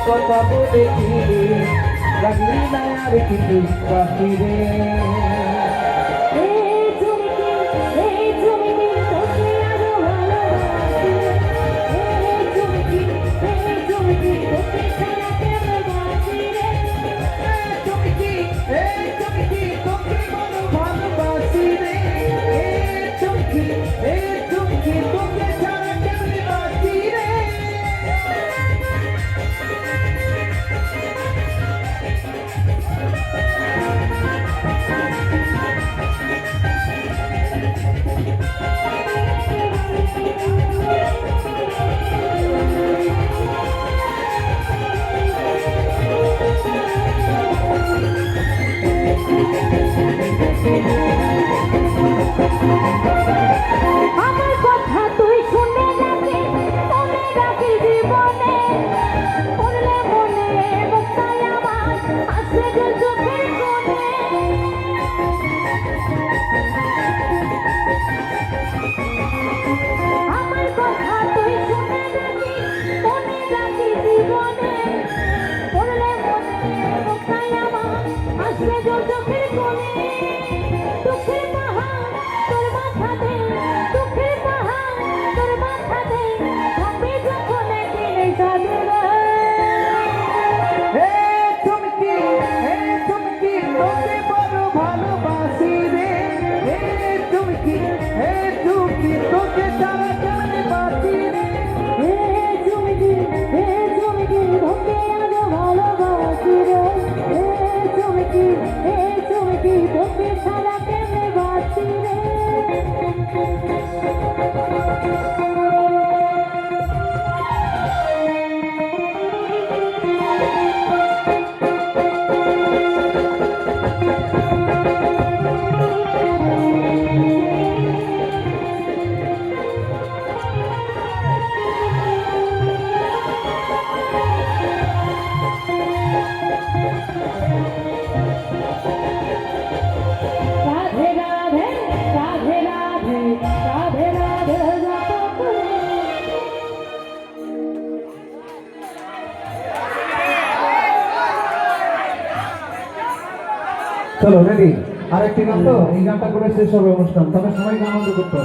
কথা বলেছি লাগলি না আর কিছু বাকি রে আমার কথা তুই শুনে রাখি মনে রাখি জীবনে পড়লে মনে মুক্তায় আমার আসে যে চোখের কোণে আমার কথা তুই শুনে রাখি মনে রাখি জীবনে পড়লে মনে মুক্তায় আমার আসে যে চোখের কোণে দুঃখের পাহাড় তোর মাথাতে দুঃখের পাহাড় তোর মাথাতে ভাবি যখন একদিন সাধুরা হে চুমকি তোকে বড় ভালোবাসি রে হে চুমকি তোকে ছাড়া কেমনে বাঁচি রে চুমকি তোকে আজ ভালোবাসি রে চুমকি তোকে ছাড়া কেমনে বাঁচি রে রাধে রাধে রাধে রাধে রাধে রাধে চলো রেডি আরেকটি গান তো এই গানটা করে শেষ হবে অনুষ্ঠান তবে সবাইকে আনন্দ করতে হবে